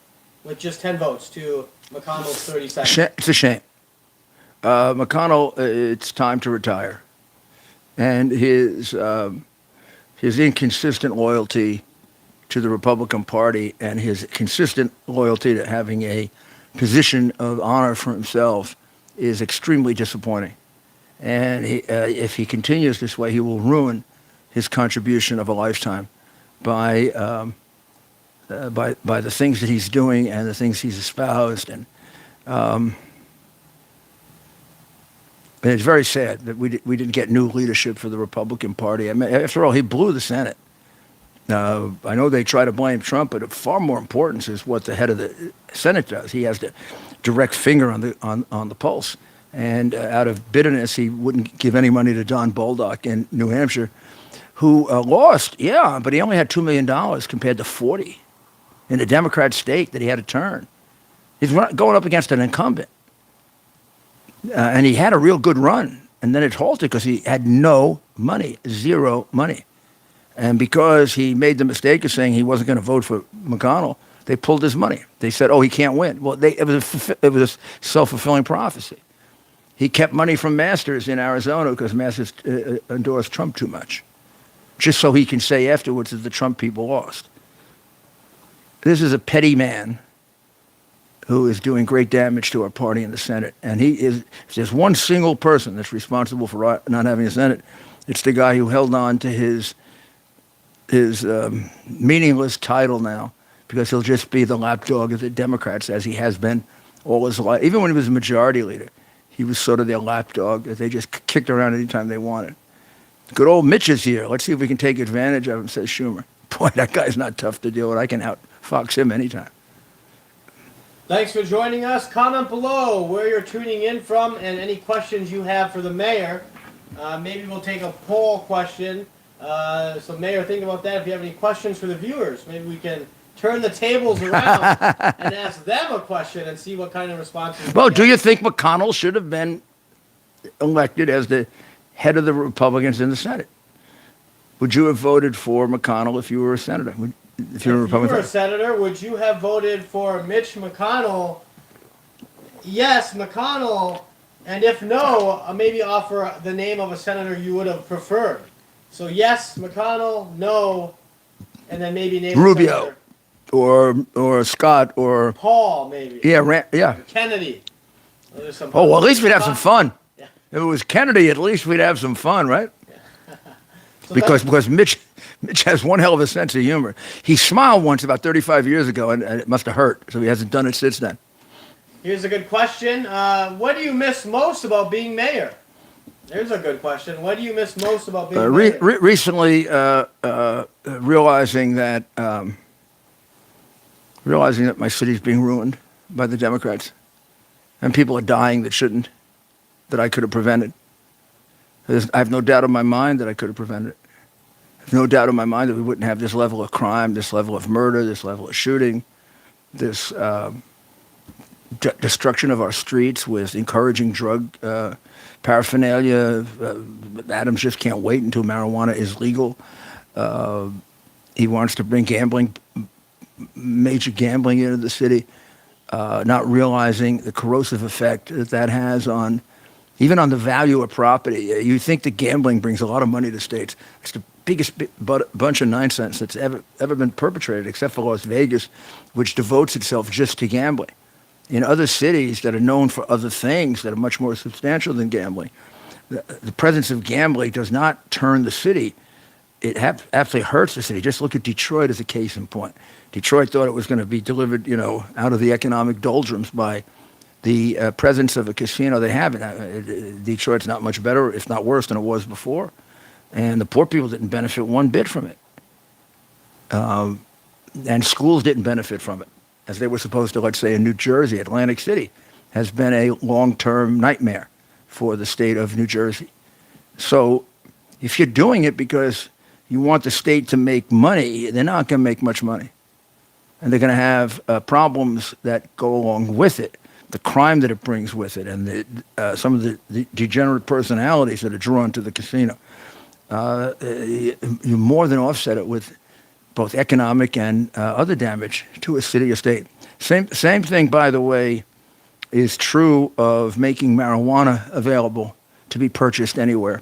with just 10 votes to McConnell's 37. It's a shame. McConnell, it's time to retire. And his inconsistent loyalty to the Republican Party and his consistent loyalty to having a position of honor for himself is extremely disappointing. And if he continues this way, he will ruin his contribution of a lifetime by the things that he's doing and the things he's espoused. And it's very sad that we didn't get new leadership for the Republican Party. I mean, after all, he blew the Senate. I know they try to blame Trump, but of far more importance is what the head of the Senate does. He has the direct finger on the pulse. And out of bitterness, he wouldn't give any money to Don Bolduc in New Hampshire, who lost, yeah, but he only had $2 million compared to 40 in a Democrat state that he had to turn. He's going up against an incumbent. And he had a real good run. And then it halted because he had no money, zero money. And because he made the mistake of saying he wasn't going to vote for McConnell, they pulled his money. They said, oh, he can't win. Well, it was a self-fulfilling prophecy. He kept money from Masters in Arizona because Masters endorsed Trump too much, just so he can say afterwards that the Trump people lost. This is a petty man who is doing great damage to our party in the Senate. And if there's one single person that's responsible for not having a Senate, it's the guy who held on to his meaningless title now, because he'll just be the lapdog of the Democrats, as he has been all his life. Even when he was a majority leader, he was sort of their lapdog that they just kicked around anytime they wanted. Good old Mitch is here. Let's see if we can take advantage of him, says Schumer. Boy, that guy's not tough to deal with. I can outfox him anytime. Thanks for joining us. Comment below where you're tuning in from and any questions you have for the mayor. Maybe we'll take a poll question. So, Mayor, think about that. If you have any questions for the viewers, maybe we can turn the tables around and ask them a question and see what kind of responses. Well, do you think McConnell should have been elected as the head of the Republicans in the Senate? Would you have voted for McConnell if you were a senator? If you were a senator, would you have voted for Mitch McConnell? Yes, McConnell. And if no, maybe offer the name of a senator you would have preferred. So yes, McConnell, no, and then maybe name Rubio, or Scott, or Paul, maybe. Yeah, yeah. Kennedy. Well, at least we'd have some fun. Yeah. If it was Kennedy, at least we'd have some fun, right? Yeah. So because Mitch has one hell of a sense of humor. He smiled once about 35 years ago, and it must have hurt, so he hasn't done it since then. Here's a good question. What do you miss most about being mayor? There's a good question. What do you miss most about being mayor? Recently, realizing that my city's being ruined by the Democrats, and people are dying that shouldn't, that I could have prevented. I have no doubt in my mind that I could have prevented it. I have no doubt in my mind that we wouldn't have this level of crime, this level of murder, this level of shooting, this destruction of our streets with encouraging drug paraphernalia. Adams just can't wait until marijuana is legal. He wants to bring gambling, major gambling into the city, not realizing the corrosive effect that that has on, even on the value of property. You think that gambling brings a lot of money to states. It's the biggest bunch of nonsense that's ever been perpetrated, except for Las Vegas, which devotes itself just to gambling. In other cities that are known for other things that are much more substantial than gambling, the presence of gambling does not turn the city. It absolutely hurts the city. Just look at Detroit as a case in point. Detroit thought it was going to be delivered, out of the economic doldrums by the presence of a casino. They haven't. Detroit's not much better, if not worse, than it was before. And the poor people didn't benefit one bit from it. And schools didn't benefit from it, as they were supposed to. Let's say in New Jersey, Atlantic City has been a long-term nightmare for the state of New Jersey. So if you're doing it because you want the state to make money, they're not going to make much money. And they're going to have problems that go along with it, the crime that it brings with it, and some of the degenerate personalities that are drawn to the casino. You more than offset it with both economic and other damage to a city or state. Same thing, by the way, is true of making marijuana available to be purchased anywhere.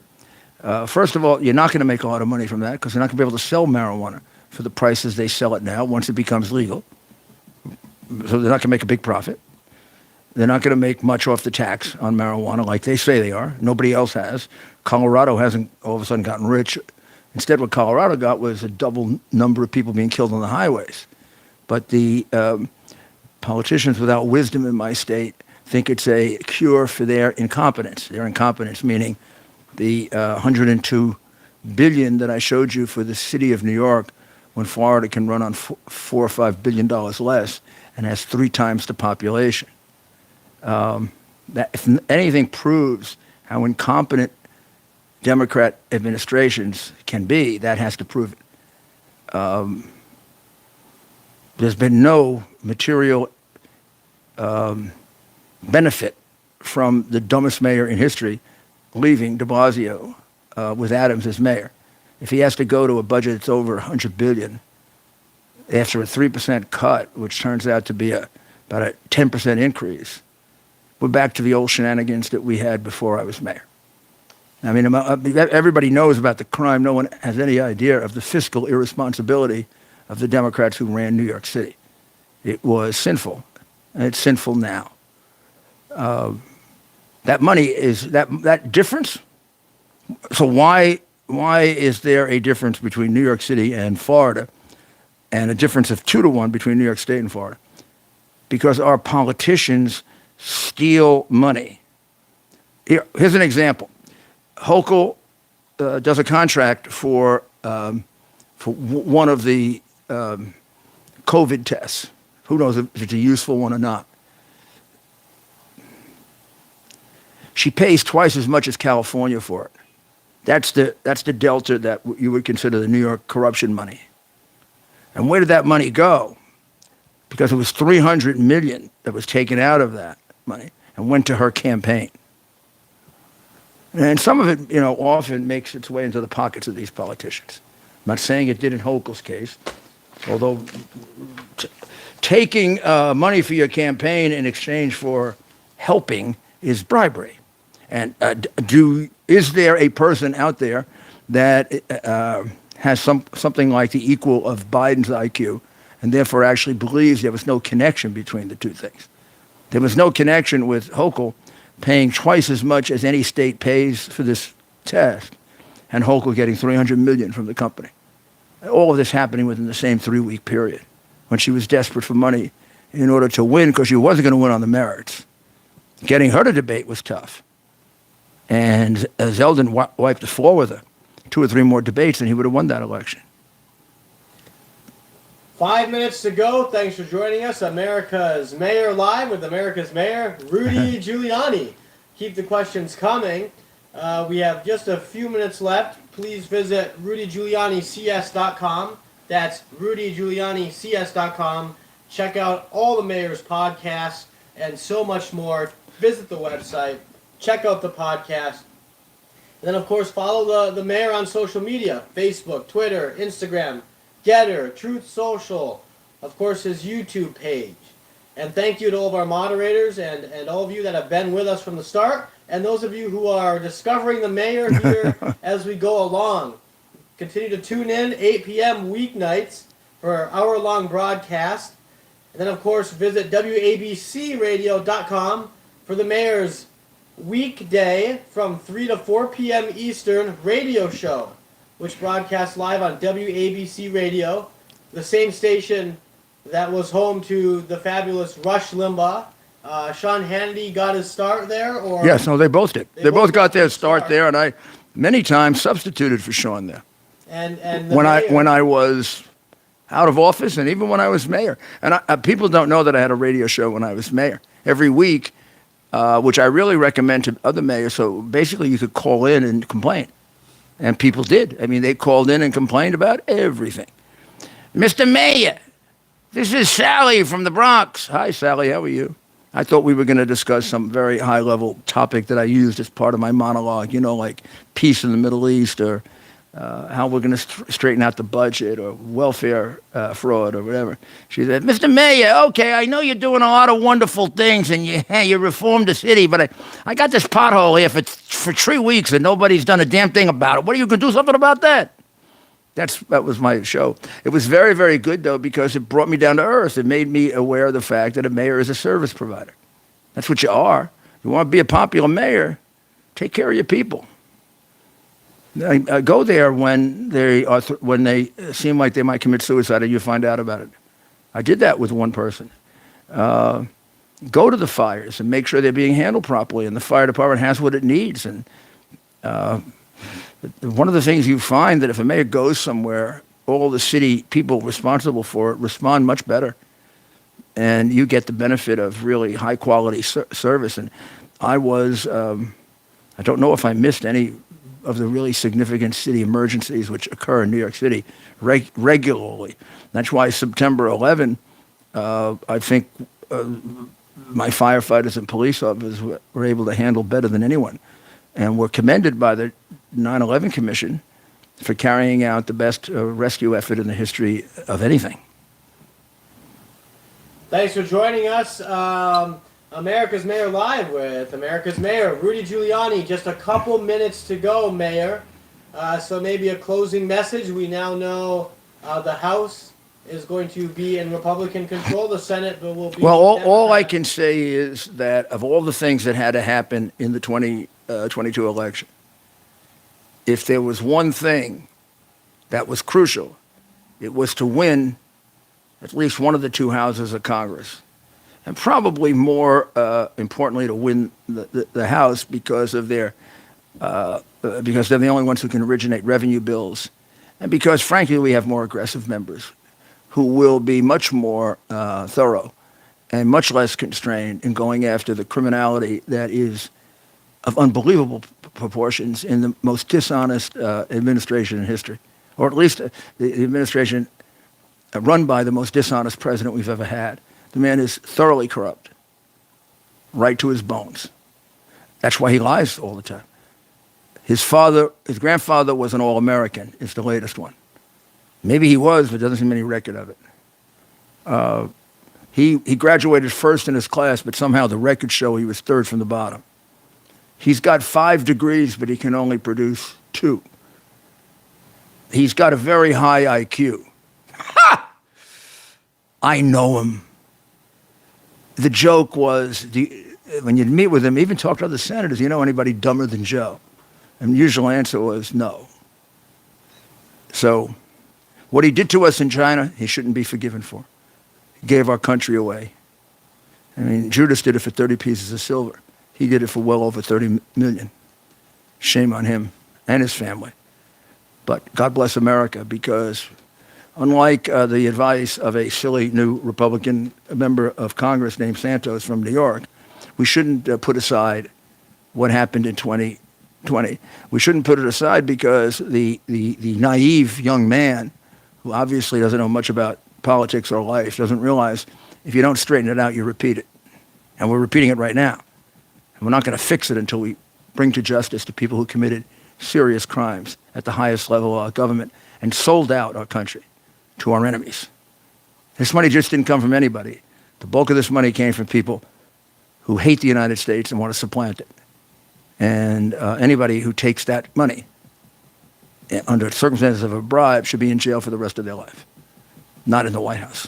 First of all, you're not going to make a lot of money from that because you're not going to be able to sell marijuana for the prices they sell it now once it becomes legal. So they're not going to make a big profit. They're not going to make much off the tax on marijuana like they say they are. Nobody else has. Colorado hasn't all of a sudden gotten rich. Instead, what Colorado got was a double number of people being killed on the highways. But the politicians without wisdom in my state think it's a cure for their incompetence. Their incompetence meaning the $102 billion that I showed you for the city of New York, when Florida can run on $4 or $5 billion less and has 3 times the population. That if anything proves how incompetent Democrat administrations can be, that has to prove it. There's been no material benefit from the dumbest mayor in history leaving, de Blasio, with Adams as mayor. If he has to go to a budget that's over $100 billion after a 3% cut, which turns out to be about a 10% increase, we're back to the old shenanigans that we had before I was mayor. I mean, everybody knows about the crime. No one has any idea of the fiscal irresponsibility of the Democrats who ran New York City. It was sinful, and it's sinful now. That money is that difference. So why is there a difference between New York City and Florida, and a difference of 2-to-1 between New York State and Florida? Because our politicians steal money. Here's an example. Hochul does a contract for one of the COVID tests. Who knows if it's a useful one or not? She pays twice as much as California for it. That's the delta that you would consider the New York corruption money. And where did that money go? Because it was $300 million that was taken out of that money and went to her campaign. And some of it, often makes its way into the pockets of these politicians. I'm not saying it did in Hochul's case, although taking money for your campaign in exchange for helping is bribery. And is there a person out there that has something like the equal of Biden's IQ and therefore actually believes there was no connection between the two things? There was no connection with Hochul paying twice as much as any state pays for this test, and Hochul getting $300 million from the company. All of this happening within the same 3-week period, when she was desperate for money in order to win, because she wasn't going to win on the merits. Getting her to debate was tough. And Zeldin wiped the floor with her. 2 or 3 more debates, and he would have won that election. 5 minutes to go. Thanks for joining us. America's Mayor Live with America's Mayor, Rudy Giuliani. Keep the questions coming. We have just a few minutes left. Please visit rudygiulianics.com. That's rudygiulianics.com. Check out all the mayor's podcasts and so much more. Visit the website. Check out the podcast. And then, of course, follow the mayor on social media. Facebook, Twitter, Instagram, Getter, Truth Social, of course, his YouTube page. And thank you to all of our moderators and all of you that have been with us from the start, and those of you who are discovering the mayor here as we go along. Continue to tune in 8 p.m. weeknights for our hour-long broadcast. And then, of course, visit WABCRadio.com for the mayor's weekday from 3 to 4 p.m. Eastern radio show, which broadcasts live on WABC Radio, the same station that was home to the fabulous Rush Limbaugh. Sean Hannity got his start there, or Yes, no, they both did. They both got their start there, and I many times substituted for Sean there. And when I was out of office, and even when I was mayor. And people don't know that I had a radio show when I was mayor. Every week, which I really recommend to other mayors. So basically, you could call in and complain. And people did. I mean, they called in and complained about everything. Mr. Mayor, this is Sally from the Bronx. Hi, Sally, how are you? I thought we were going to discuss some very high-level topic that I used as part of my monologue, like peace in the Middle East, or how we're going to straighten out the budget, or welfare fraud, or whatever. She said, Mr. Mayor, okay, I know you're doing a lot of wonderful things, and you reformed the city, but I got this pothole here for 3 weeks, and nobody's done a damn thing about it. What are you going to do something about that? That was my show. It was very, very good, though, because it brought me down to earth. It made me aware of the fact that a mayor is a service provider. That's what you are. You want to be a popular mayor, take care of your people. I go there when they seem like they might commit suicide, and you find out about it. I did that with one person. Go to the fires and make sure they're being handled properly, and the fire department has what it needs. And one of the things you find that if a mayor goes somewhere, all the city people responsible for it respond much better, and you get the benefit of really high quality service. And I don't know if I missed any of the really significant city emergencies which occur in New York City regularly. That's why September 11, I think my firefighters and police officers were able to handle better than anyone. And were commended by the 9/11 Commission for carrying out the best rescue effort in the history of anything. Thanks for joining us. America's Mayor Live with America's Mayor, Rudy Giuliani. Just a couple minutes to go, Mayor. So maybe a closing message. We now know the House is going to be in Republican control. The Senate will be... Well, all I can say is that of all the things that had to happen in the 2022 election, if there was one thing that was crucial, it was to win at least one of the two houses of Congress. And probably more importantly, to win the House because of because they're the only ones who can originate revenue bills, and because, frankly, we have more aggressive members who will be much more thorough and much less constrained in going after the criminality that is of unbelievable proportions in the most dishonest administration in history, or at least the administration run by the most dishonest president we've ever had. The man is thoroughly corrupt, right to his bones. That's why he lies all the time. His grandfather was an All-American, is the latest one. Maybe he was, but doesn't seem any record of it. He graduated first in his class, but somehow the records show he was third from the bottom. He's got 5 degrees, but he can only produce 2. He's got a very high IQ. Ha! I know him. The joke was, when you'd meet with him, even talk to other senators, you know anybody dumber than Joe? And the usual answer was no. So what he did to us in China, he shouldn't be forgiven for. He gave our country away. I mean, Judas did it for 30 pieces of silver. He did it for well over 30 million. Shame on him and his family. But God bless America, because unlike the advice of a silly new Republican member of Congress named Santos from New York, we shouldn't put aside what happened in 2020. We shouldn't put it aside because the naive young man who obviously doesn't know much about politics or life doesn't realize if you don't straighten it out, you repeat it. And we're repeating it right now. And we're not going to fix it until we bring to justice the people who committed serious crimes at the highest level of our government and sold out our country to our enemies. This money just didn't come from anybody. The bulk of this money came from people who hate the United States and want to supplant it. And anybody who takes that money under circumstances of a bribe should be in jail for the rest of their life, not in the White House.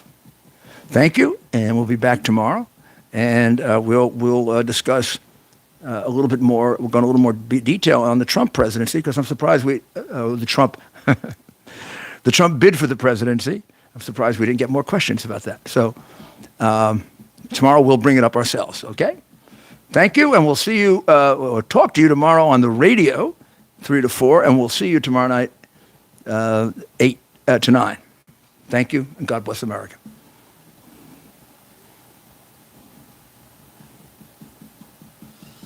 Thank you, and we'll be back tomorrow, and we'll discuss a little bit more. We'll go into a little more detail on the Trump presidency because I'm surprised the Trump bid for the presidency. I'm surprised we didn't get more questions about that. So tomorrow we'll bring it up ourselves. Okay. Thank you, and we'll see you, or talk to you tomorrow on the radio, 3 to 4, and we'll see you tomorrow night, 8 to 9. Thank you, and God bless America.